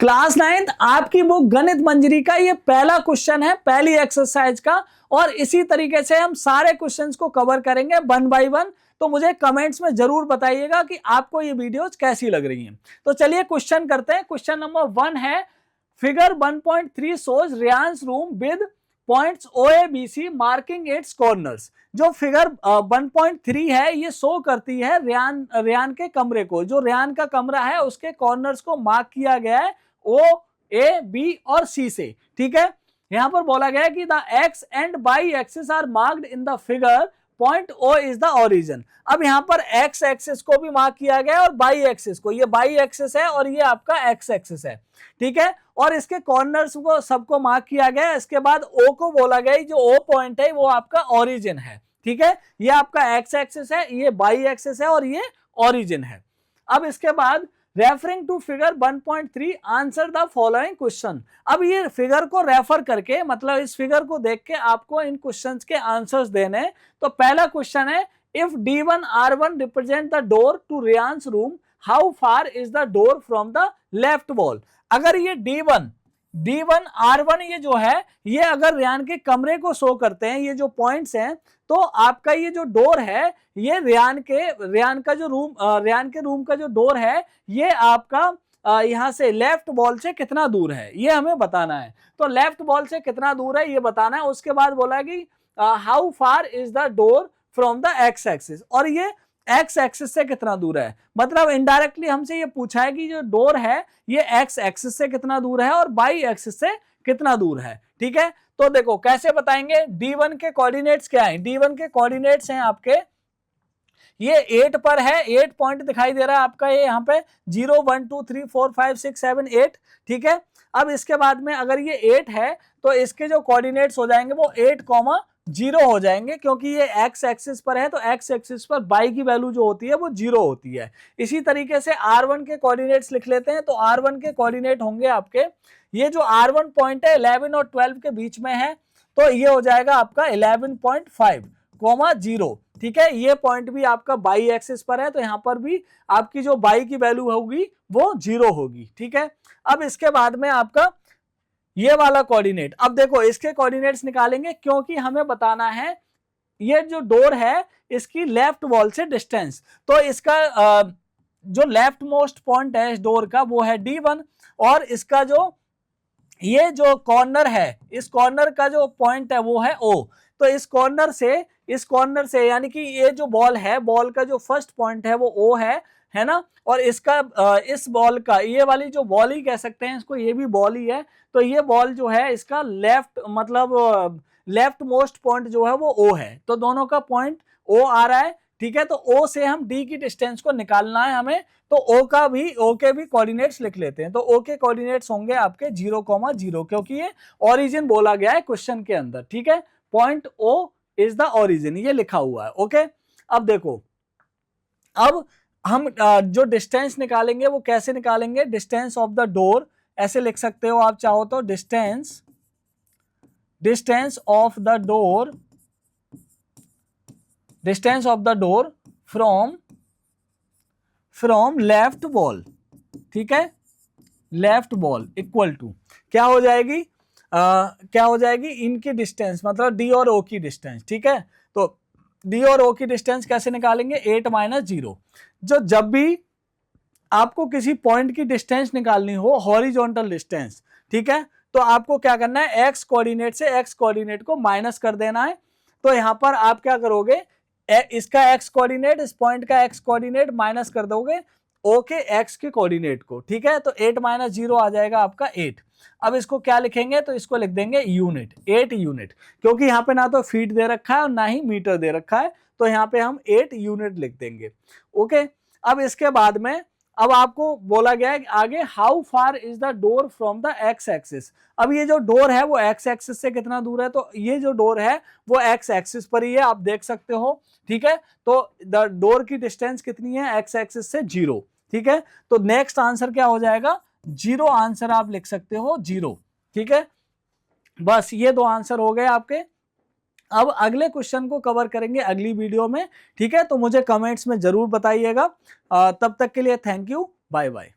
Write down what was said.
Class 9th आपकी book गणित मंजरी का ये पहला क्वेश्चन है, पहली एक्सरसाइज का। और इसी तरीके से हम सारे क्वेश्चंस को कवर करेंगे 1 बाय 1। तो मुझे कमेंट्स में जरूर बताइएगा कि आपको ये वीडियोस कैसी लग रही हैं। तो चलिए क्वेश्चन करते हैं। क्वेश्चन नंबर 1 है, figure 1.3 shows Reyansh room with points O A B C marking its corners. जो फिगर 1.3 है ये शो करती है रेयान के कमरे को। जो रेयान का कमरा है उसके कॉर्नर्स को मार्क किया गया है ओ, ए, बी और सी से। ठीक है, यहां पर बोला गया है कि the x and y axis are marked in the figure, point O is the origin. अब यहां पर एक्स एक्सिस को भी मार्क किया गया है और बाई एक्सिस को। ये बाई एक्सिस है और ये आपका एक्स एक्सिस है। ठीक है, और इसके कॉर्नर्स को सबको मार्क किया गया है। इसके बाद ओ को बोला गया जो ओ पॉइंट है वो आपका ओरिजिन है। ठीक है, ये आपका एक्स एक्सिस है, ये बाई एक्सिस है और ये ओरिजिन है। अब इसके बाद referring to figure 1.3 answer the following question. अब ये फिगर को रेफर करके, मतलब इस फिगर को देख के आपको इन क्वेश्चंस के आंसर्स देने। तो पहला क्वेश्चन है, if D1 R1 represent the door to Reyansh room, how far is the door from the left wall. अगर ये D1 R1 ये जो है ये अगर रेयान के कमरे को शो करते हैं, ये जो पॉइंट्स हैं, तो आपका ये जो डोर है ये रेयान के रूम का जो डोर है ये आपका यहां से लेफ्ट वॉल से कितना दूर है ये हमें बताना है। तो लेफ्ट वॉल से कितना दूर है ये बताना है। उसके बाद बोला कि how far is the door from the x axis, और ये एक्स एक्सिस से कितना दूर है। मतलब इनडायरेक्टली हमसे ये पूछा है कि जो डोर है ये एक्स एक्सिस से कितना दूर है और बाई एक्सिस से कितना दूर है। ठीक है, तो देखो कैसे बताएंगे। D1 के कोऑर्डिनेट्स क्या है। D1 के कोऑर्डिनेट्स हैं आपके, ये 8 पर है, 8 पॉइंट दिखाई दे रहा है आपका ये यहाँ पे 0 1 2 3 4 5 6 7 8। ठीक है, अब इसके बाद में अगर ये 8 है तो इसके जो कोऑर्डिनेट्स हो जाएंगे वो 8,0 हो जाएंगे, क्योंकि ये एक्स एक्सिस पर है तो एक्स एक्सिस पर बाई की वैल्यू जो होती है वो 0 होती है। इसी तरीके से R1 के कोऑर्डिनेट्स लिख लेते हैं। तो R1 के कोऑर्डिनेट होंगे आपके, ये जो R1 पॉइंट है 11 और 12 के बीच में है, तो ये हो जाएगा आपका 11.5,0। ठीक है, ये पॉइंट भी आपका बाई एक्सिस पर है तो यहां पर भी आपकी जो बाई की वैल्यू होगी वो 0 होगी। ठीक है, अब इसके बाद में आपका ये वाला कोऑर्डिनेट, अब देखो इसके कोऑर्डिनेट्स निकालेंगे क्योंकि हमें बताना है ये जो डोर है इसकी लेफ्ट वॉल से डिस्टेंस। तो इसका जो लेफ्ट मोस्ट पॉइंट है इस डोर का वो है D1, और इसका जो ये जो कॉर्नर है इस कॉर्नर का जो पॉइंट है वो है O। तो इस कॉर्नर से यानी कि ये जो बॉल है, बॉल का जो फर्स्ट पॉइंट है वो O है ना। और इसका इस बॉल का ये वाली जो बॉल ही कह सकते हैं इसको, ये भी बॉल ही है। तो ये बॉल जो है इसका लेफ्ट मोस्ट पॉइंट जो है वो O है। तो दोनों का पॉइंट O आ रहा है। ठीक है, तो O से हम D की डिस्टेंस को निकालना है हमें। तो O के भी कोऑर्डिनेट्स लिख लेते हैं। तो O के कोऑर्डिनेट्स होंगे आपके 0,0, क्योंकि ये ओरिजिन बोला गया है क्वेश्चन के अंदर। ठीक है, point O is the origin, ये लिखा हुआ है। ओके, अब देखो, अब हम जो डिस्टेंस निकालेंगे वो कैसे निकालेंगे। डिस्टेंस ऑफ द डोर ऐसे लिख सकते हो आप चाहो तो, distance of the door from left wall. ठीक है, लेफ्ट वॉल इक्वल टू क्या हो जाएगी, इनकी डिस्टेंस, मतलब D और O की डिस्टेंस। ठीक है, तो D और O की डिस्टेंस कैसे निकालेंगे, 8 - 0। जब भी आपको किसी पॉइंट की डिस्टेंस निकालनी हो, हॉरिजॉन्टल डिस्टेंस, ठीक है, तो आपको क्या करना है, एक्स कोऑर्डिनेट से एक्स कोऑर्डिनेट को माइनस कर देना है। तो यहां पर आप क्या करोगे, इसका एक्स कोऑर्डिनेट, इस पॉइंट का एक्स कोऑर्डिनेट माइनस कर दोगे O के एक्स के कोऑर्डिनेट को। ठीक है, तो 8 - 0 आ जाएगा आपका 8। अब इसको क्या लिखेंगे, तो इसको लिख देंगे यूनिट, 8 यूनिट, क्योंकि यहाँ पे ना तो फीट दे रखा है और ना ही मीटर दे रखा है। तो यहाँ पे हम 8 यूनिट लिख देंगे। ओके, अब इसके बाद में अब आपको बोला गया है आगे, how far is the door from the x axis. अब ये जो डोर है वो एक्स एक्सिस से कितना दूर है, तो ये जो डोर है वो एक्स एक्सिस पर ही है, आप देख सकते हो। ठीक है, तो द डोर की डिस्टेंस कितनी है, एक्स एक्सिस से 0। ठीक है, तो नेक्स्ट आंसर क्या हो जाएगा, 0 आंसर आप लिख सकते हो, 0। ठीक है, बस ये 2 आंसर हो गए आपके। अब अगले क्वेश्चन को कवर करेंगे अगली वीडियो में। ठीक है, तो मुझे कमेंट्स में जरूर बताइएगा। तब तक के लिए थैंक यू, बाय बाय।